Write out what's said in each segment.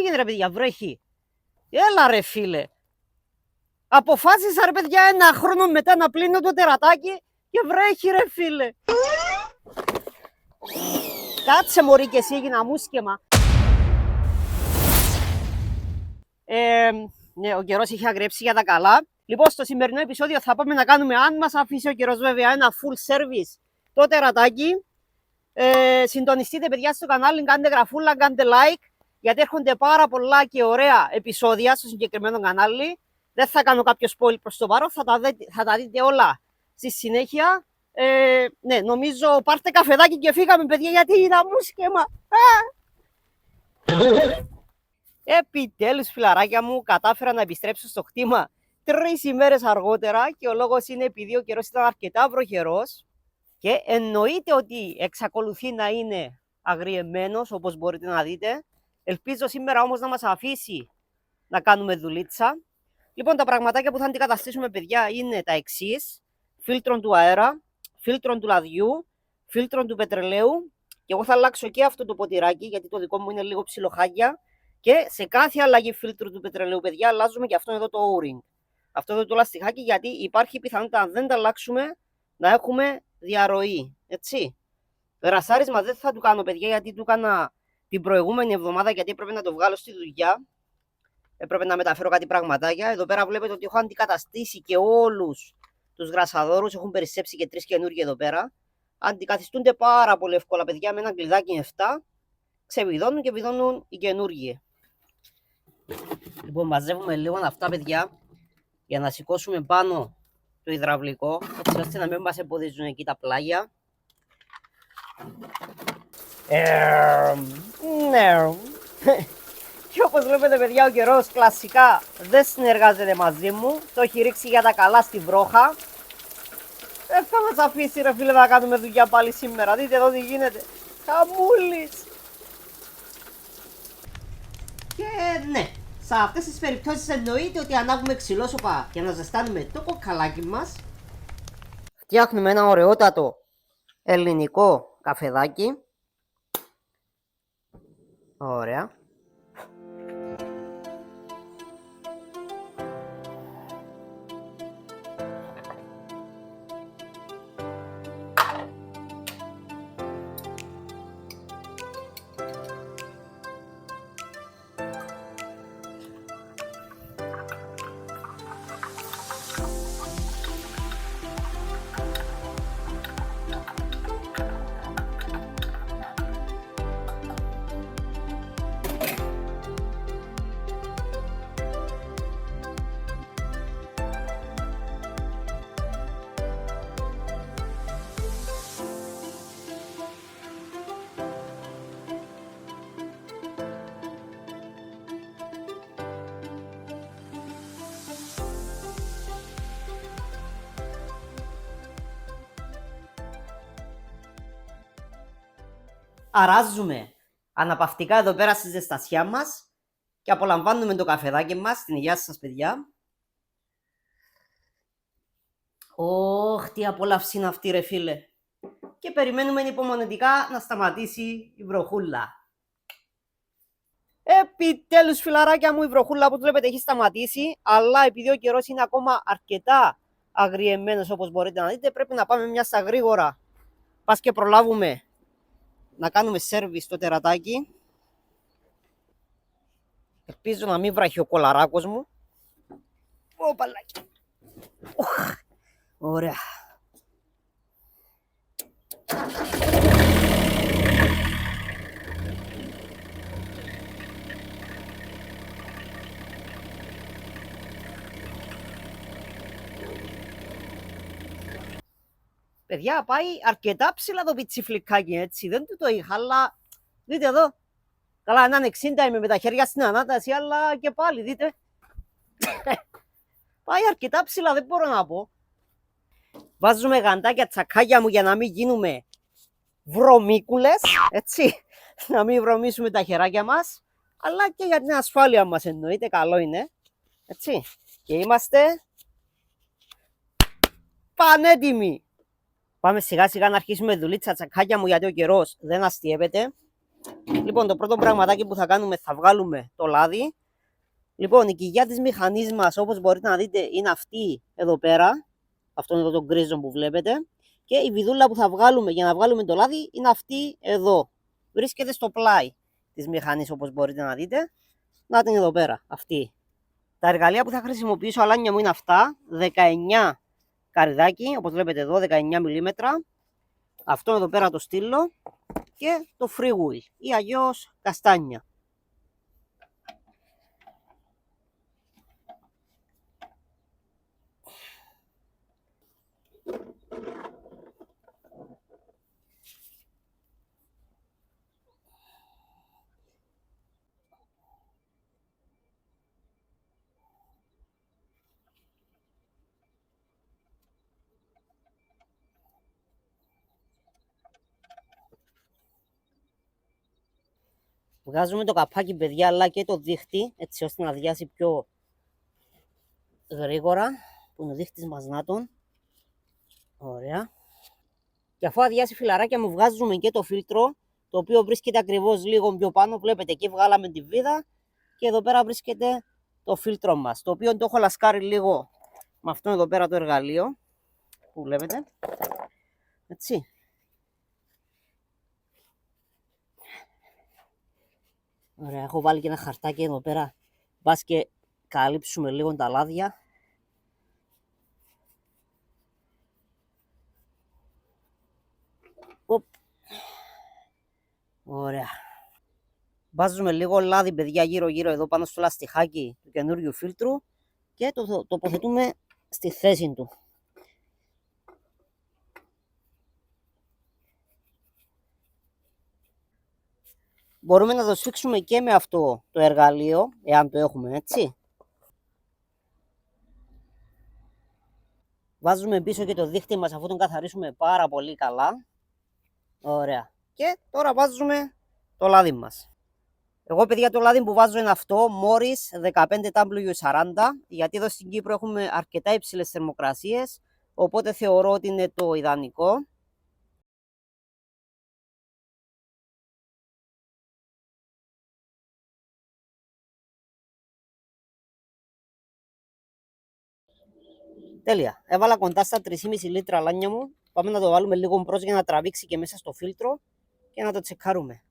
έγινε ρε παιδιά, βρέχει. Έλα ρε φίλε. Αποφάσισα ρε παιδιά 1 χρόνο μετά να πλύνω το τερατάκι και βρέχει ρε φίλε. Κάτσε μωρή και εσύ, έγινα μουσκεμα. Ναι, ο καιρός είχε αγρέψει για τα καλά. Λοιπόν, στο σημερινό επεισόδιο θα πάμε να κάνουμε, αν μας αφήσει ο καιρός βέβαια, ένα full service το τερατάκι. Συντονιστείτε παιδιά στο κανάλι, κάντε γραφούλα, κάντε like, γιατί έρχονται πάρα πολλά και ωραία επεισόδια στο συγκεκριμένο κανάλι. Δεν θα κάνω κάποιο spoil προς το παρόν, θα τα δείτε όλα στη συνέχεια. Ναι, νομίζω πάρτε καφεδάκι και φύγαμε παιδιά, γιατί είναι αμούσκεμα. Επιτέλους φιλαράκια μου, κατάφερα να επιστρέψω στο χτήμα 3 ημέρες αργότερα και ο λόγος είναι επειδή ο καιρός ήταν αρκετά βροχερός και εννοείται ότι εξακολουθεί να είναι αγριεμένος, όπως μπορείτε να δείτε. Ελπίζω σήμερα όμως να μας αφήσει να κάνουμε δουλίτσα. Λοιπόν, τα πραγματάκια που θα αντικαταστήσουμε παιδιά είναι τα εξής: φίλτρον του αέρα, φίλτρον του λαδιού, φίλτρον του πετρελαίου, και εγώ θα αλλάξω και αυτό το ποτηράκι γιατί το δικό μου είναι λίγο ψιλοχάγια. Και σε κάθε αλλαγή φίλτρου του πετρελαίου, παιδιά, αλλάζουμε και αυτό εδώ το O-ring. Αυτό εδώ το λαστιχάκι, γιατί υπάρχει πιθανότητα, αν δεν τα αλλάξουμε, να έχουμε διαρροή. Έτσι. Ρασάρισμα δεν θα του κάνω, παιδιά, γιατί του έκανα την προηγούμενη εβδομάδα, γιατί έπρεπε να το βγάλω στη δουλειά. Έπρεπε να μεταφέρω κάτι πραγματάκια. Εδώ πέρα βλέπετε ότι έχω αντικαταστήσει και όλους τους γρασαδόρους. Έχουν περισσέψει και 3 καινούργιοι εδώ πέρα. Αντικαθιστούνται πάρα πολύ εύκολα, παιδιά, με ένα κλειδάκι 7. Ξεβιδώνουν και βιδώνουν οι καινούργιοι. Λοιπόν, μαζεύουμε λίγο αυτά, παιδιά, για να σηκώσουμε πάνω το υδραυλικό, έτσι ώστε να μην μας εμποδίζουν εκεί τα πλάγια. Ναι. Και όπως βλέπετε, παιδιά, ο καιρός κλασικά δεν συνεργάζεται μαζί μου. Το έχει ρίξει για τα καλά στη βρόχα. Δεν θα μας αφήσει ρε φίλε να κάνουμε δουλειά πάλι σήμερα. Δείτε εδώ τι γίνεται. Χαμούλης. Και ναι, σε αυτές τις περιπτώσεις εννοείται ότι ανάβουμε ξυλόσοπα για να ζεστάνουμε το κοκαλάκι μας. Φτιάχνουμε ένα ωραιότατο ελληνικό καφεδάκι. Ωραία. Αράζουμε αναπαυτικά εδώ πέρα στη ζεστασιά μας και απολαμβάνουμε το καφεδάκι μας. Την υγεία σας, παιδιά. Ωχ, τι απόλαυση είναι αυτή ρε φίλε. Και περιμένουμε υπομονετικά να σταματήσει η βροχούλα. Επιτέλους φιλαράκια μου, η βροχούλα που βλέπετε έχει σταματήσει, αλλά επειδή ο καιρός είναι ακόμα αρκετά αγριεμένος, όπως μπορείτε να δείτε, πρέπει να πάμε μια στα γρήγορα. Πας και προλάβουμε να κάνουμε σέρβις στο τερατάκι. Ελπίζω να μην βράχει ο κολαράκος μου. Οπαλάκι. Ωραία. Παιδιά, πάει αρκετά ψηλά το πιτσιφλικάκι, έτσι. Δεν του το είχα, αλλά δείτε εδώ. Καλά, έναν 60 είμαι με τα χέρια στην ανάταση, αλλά και πάλι, δείτε. Πάει αρκετά ψηλά, δεν μπορώ να πω. Βάζουμε γαντάκια, τσακάκια μου, για να μην γίνουμε βρωμίκουλες, έτσι. Να μην βρωμίσουμε τα χεράκια μας, αλλά και για την ασφάλεια μας εννοείται, καλό είναι. Έτσι. Και είμαστε πανέτοιμοι. Πάμε σιγά σιγά να αρχίσουμε δουλίτσα, τσακάκια μου, γιατί ο καιρός δεν αστιεύεται. Λοιπόν, το πρώτο πραγματάκι που θα κάνουμε, θα βγάλουμε το λάδι. Λοιπόν, η κοιλιά της μηχανής μας, όπως μπορείτε να δείτε, είναι αυτή εδώ πέρα. Αυτό είναι εδώ το γκρίζο που βλέπετε. Και η βιδούλα που θα βγάλουμε για να βγάλουμε το λάδι είναι αυτή εδώ. Βρίσκεται στο πλάι της μηχανής, όπως μπορείτε να δείτε. Να την εδώ πέρα, αυτή. Τα εργαλεία που θα χρησιμοποιήσω, αλάνια μου, είναι αυτά. 19 καρυδάκι, όπως βλέπετε εδώ, 19 μιλίμετρα. Αυτό εδώ πέρα το στήλο και το free wheel ή αλλιώς καστάνια. Βγάζουμε το καπάκι, παιδιά, αλλά και το δίχτυ, έτσι ώστε να αδειάσει πιο γρήγορα, που είναι ο δίχτυς μας, να τον. Ωραία. Και αφού αδειάσει, φιλαράκια μου, βγάζουμε και το φίλτρο, το οποίο βρίσκεται ακριβώς λίγο πιο πάνω. Βλέπετε, εκεί βγάλαμε τη βίδα και εδώ πέρα βρίσκεται το φίλτρο μας, το οποίο το έχω λασκάρει λίγο με αυτό εδώ πέρα το εργαλείο που βλέπετε. Έτσι. Ωραία, έχω βάλει και ένα χαρτάκι εδώ πέρα, μπας και καλύψουμε λίγο τα λάδια. Οπ. Ωραία. Βάζουμε λίγο λάδι, παιδιά, γύρω-γύρω εδώ πάνω στο λαστιχάκι του καινούριου φίλτρου και το τοποθετούμε στη θέση του. Μπορούμε να το σφίξουμε και με αυτό το εργαλείο, εάν το έχουμε, έτσι. Βάζουμε πίσω και το δίχτυ μας, αφού τον καθαρίσουμε πάρα πολύ καλά. Ωραία. Και τώρα βάζουμε το λάδι μας. Εγώ, παιδιά, το λάδι που βάζω είναι αυτό, Morris 15W40, γιατί εδώ στην Κύπρο έχουμε αρκετά υψηλές θερμοκρασίες, οπότε θεωρώ ότι είναι το ιδανικό. Τέλεια. Έβαλα κοντά στα 3,5 λίτρα αλάνια μου. Πάμε να το βάλουμε λίγο μπρος για να τραβήξει και μέσα στο φίλτρο και να το τσεκάρουμε.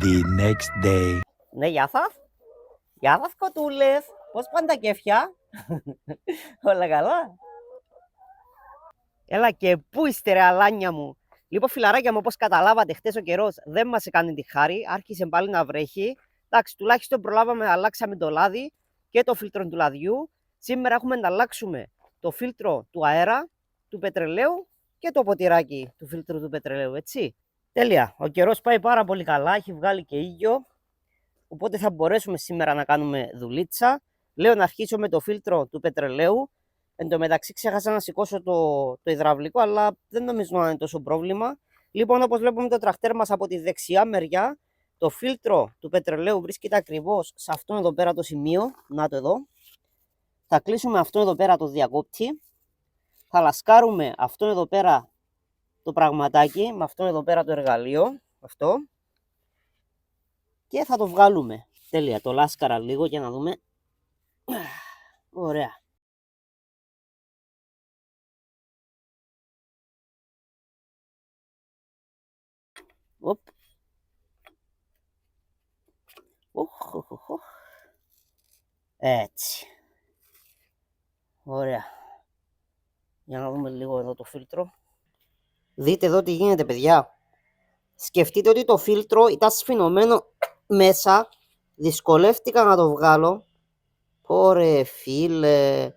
The next day. Ναι, γεια σας. Γεια σας, κοτούλες. Πώς πάνε τα κέφια? Όλα καλά? Έλα, και πού είστε, ρε αλάνια μου? Λοιπόν, φιλαράκια μου, όπως καταλάβατε, χτες ο καιρός δεν μας έκανε τη χάρη. Άρχισε πάλι να βρέχει. Εντάξει, τουλάχιστον προλάβαμε να αλλάξαμε το λάδι και το φίλτρο του λαδιού. Σήμερα έχουμε να αλλάξουμε το φίλτρο του αέρα, του πετρελαίου και το ποτηράκι του φίλτρου του πετρελαίου, έτσι. Τέλεια. Ο καιρός πάει πάρα πολύ καλά, έχει βγάλει και ήλιο. Οπότε θα μπορέσουμε σήμερα να κάνουμε δουλίτσα. Λέω να αρχίσω με το φίλτρο του πετρελαίου. Εν τω μεταξύ ξέχασα να σηκώσω το υδραυλικό, αλλά δεν νομίζω να είναι τόσο πρόβλημα. Λοιπόν, όπως βλέπουμε το τρακτέρ μας από τη δεξιά μεριά, το φίλτρο του πετρελαίου βρίσκεται ακριβώς σε αυτό εδώ πέρα το σημείο. Να το εδώ. Θα κλείσουμε αυτό εδώ πέρα το διακόπτη. Θα λασκάρουμε αυτό εδώ πέρα το πραγματάκι, με αυτό εδώ πέρα το εργαλείο. Αυτό. Και θα το βγάλουμε. Τέλεια, το λάσκαρα λίγο για να δούμε. Ωραία. Οπ. Έτσι. Ωραία. Για να δούμε λίγο εδώ το φίλτρο. Δείτε εδώ τι γίνεται, παιδιά. Σκεφτείτε ότι το φίλτρο ήταν σφινωμένο μέσα. Δυσκολεύτηκα να το βγάλω. Ωρε φίλε.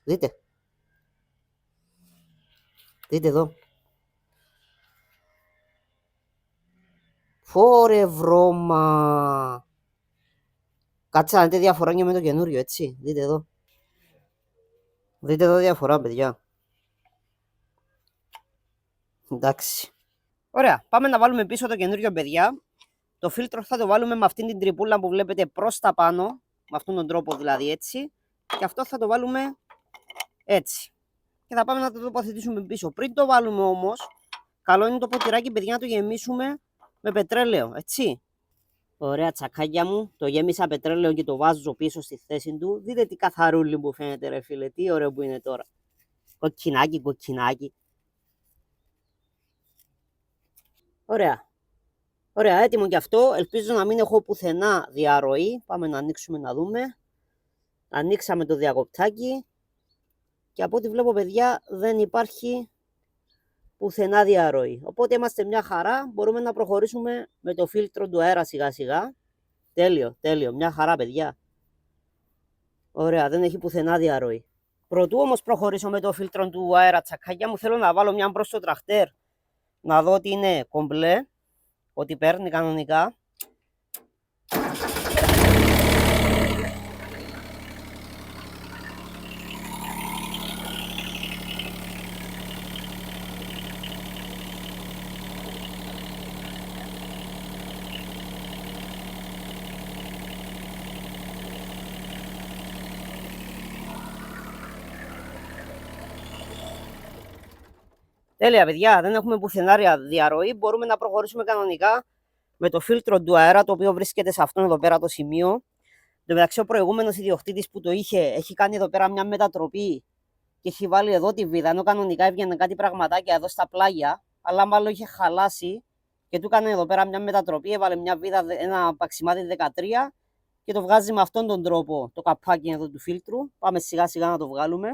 Δείτε. Δείτε εδώ. Ωρε βρώμα. Κάτσε να δείτε διαφορά και με το καινούριο, έτσι. Δείτε εδώ. Δείτε εδώ διαφορά, παιδιά. Εντάξει. Ωραία. Πάμε να βάλουμε πίσω το καινούριο, παιδιά. Το φίλτρο θα το βάλουμε με αυτήν την τρυπούλα που βλέπετε προς τα πάνω. Με αυτόν τον τρόπο δηλαδή, έτσι. Και αυτό θα το βάλουμε έτσι. και θα πάμε να το τοποθετήσουμε πίσω. Πριν το βάλουμε όμως, καλό είναι το ποτηράκι, παιδιά, να το γεμίσουμε με πετρέλαιο, έτσι. Ωραία τσακάκια μου, το γέμισα πετρέλαιο και το βάζω πίσω στη θέση του. Δείτε τι καθαρούλι που φαίνεται, ρε φίλε, τι ωραίο που είναι τώρα. Κοκκινάκι, κοκκινάκι. Ωραία. Ωραία, έτοιμο και αυτό. Ελπίζω να μην έχω πουθενά διαρροή. Πάμε να ανοίξουμε να δούμε. Ανοίξαμε το διακοπτάκι. Και από ό,τι βλέπω, παιδιά, δεν υπάρχει πουθενά διαρροή. Οπότε είμαστε μια χαρά. Μπορούμε να προχωρήσουμε με το φίλτρο του αέρα σιγά σιγά. Τέλειο, τέλειο. Μια χαρά, παιδιά. Ωραία, δεν έχει πουθενά διαρροή. Πρωτού όμως προχωρήσω με το φίλτρο του αέρα, τσακάκια μου, θέλω να βάλω μια μπρος στο τραχτέρ. Να δω ότι είναι κομπλέ. Ότι παίρνει κανονικά. Τέλεια, παιδιά, δεν έχουμε πουθενά διαρροή. Μπορούμε να προχωρήσουμε κανονικά με το φίλτρο του αέρα, το οποίο βρίσκεται σε αυτόν εδώ πέρα το σημείο. Εν τω μεταξύ, ο προηγούμενος ιδιοκτήτης που το είχε, έχει κάνει εδώ πέρα μια μετατροπή και έχει βάλει εδώ τη βίδα. Ενώ κανονικά έβγαινε κάτι πραγματάκια εδώ στα πλάγια, αλλά μάλλον είχε χαλάσει και του έκανε εδώ πέρα μια μετατροπή. Έβαλε μια βίδα, ένα παξιμάδι 13 και το βγάζει με αυτόν τον τρόπο το καπάκι εδώ του φίλτρου. Πάμε σιγά σιγά να το βγάλουμε.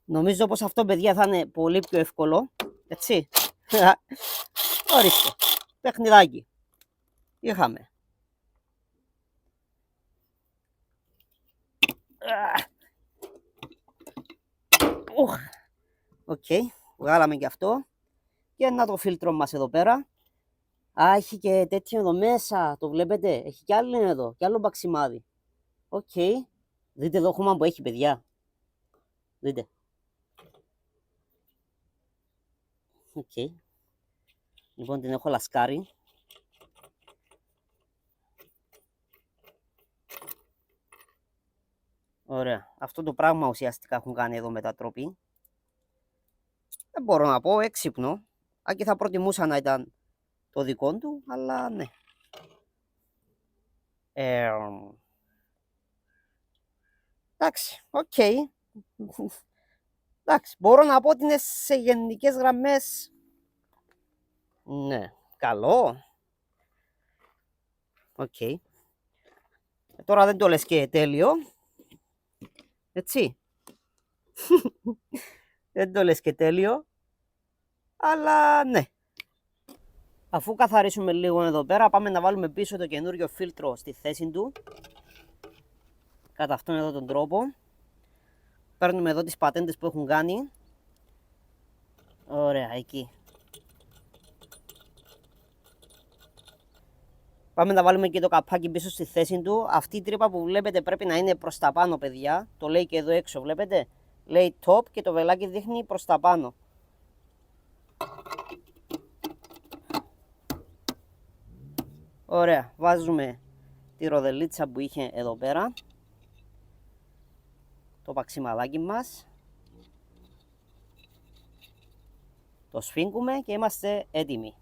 Νομίζω πως αυτό, παιδιά, θα είναι πολύ πιο εύκολο, έτσι. Ορίστε, παιχνιδάκι. Είχαμε. Οκ, βγάλαμε και αυτό. Και να το φίλτρο μας εδώ πέρα. Α, έχει και τέτοιο εδώ μέσα, το βλέπετε. Έχει κι άλλο εδώ, κι άλλο μπαξιμάδι. Οκ. Δείτε εδώ χώμα που έχει, παιδιά. Δείτε. Οκ. Λοιπόν, την έχω λασκάρει. Ωραία. Αυτό το πράγμα ουσιαστικά έχουν κάνει εδώ μετατροπή. Δεν μπορώ να πω έξυπνο. Αν και θα προτιμούσα να ήταν το δικό του, αλλά ναι. Εντάξει, οκ. Εντάξει, μπορώ να πω ότι είναι σε γενικές γραμμές. Ναι, καλό. Οκ. Τώρα δεν το λες και τέλειο. Έτσι. Δεν το λες και τέλειο. Αλλά ναι. Αφού καθαρίσουμε λίγο εδώ πέρα, πάμε να βάλουμε πίσω το καινούριο φίλτρο στη θέση του. Κατά αυτόν εδώ τον τρόπο. Παίρνουμε εδώ τις πατέντες που έχουν κάνει. Ωραία, εκεί. Πάμε να βάλουμε και το καπάκι πίσω στη θέση του. Αυτή η τρύπα που βλέπετε πρέπει να είναι προς τα πάνω, παιδιά. Το λέει και εδώ έξω, βλέπετε. Λέει top και το βελάκι δείχνει προς τα πάνω. Ωραία, βάζουμε τη ροδελίτσα που είχε εδώ πέρα. Το παξιμαδάκι μας. Το σφίγγουμε και είμαστε έτοιμοι.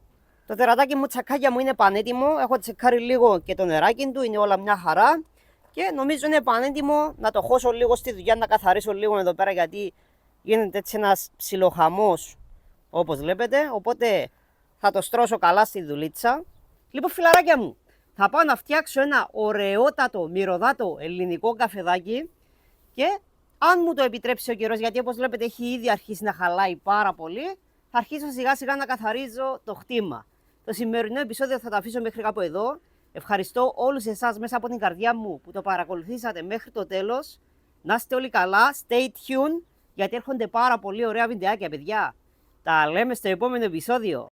Το τερατάκι μου, τσακάκια μου, είναι πανέτοιμο. Έχω τσεκάρει λίγο και το νεράκι του, είναι όλα μια χαρά. Και νομίζω είναι πανέτοιμο να το χώσω λίγο στη δουλειά, να καθαρίσω λίγο εδώ πέρα, γιατί γίνεται έτσι ένας ψιλοχαμός, όπως βλέπετε. Οπότε θα το στρώσω καλά στη δουλίτσα. Λοιπόν, φιλαράκια μου, θα πάω να φτιάξω ένα ωραιότατο, μυρωδάτο ελληνικό καφεδάκι. Και αν μου το επιτρέψει ο καιρός, γιατί όπως βλέπετε έχει ήδη αρχίσει να χαλάει πάρα πολύ, θα αρχίσω σιγά σιγά να καθαρίζω το χτήμα. Το σημερινό επεισόδιο θα το αφήσω μέχρι κάπου εδώ. Ευχαριστώ όλους εσάς μέσα από την καρδιά μου που το παρακολουθήσατε μέχρι το τέλος. Να είστε όλοι καλά, stay tuned, γιατί έρχονται πάρα πολύ ωραία βιντεάκια, παιδιά. Τα λέμε στο επόμενο επεισόδιο.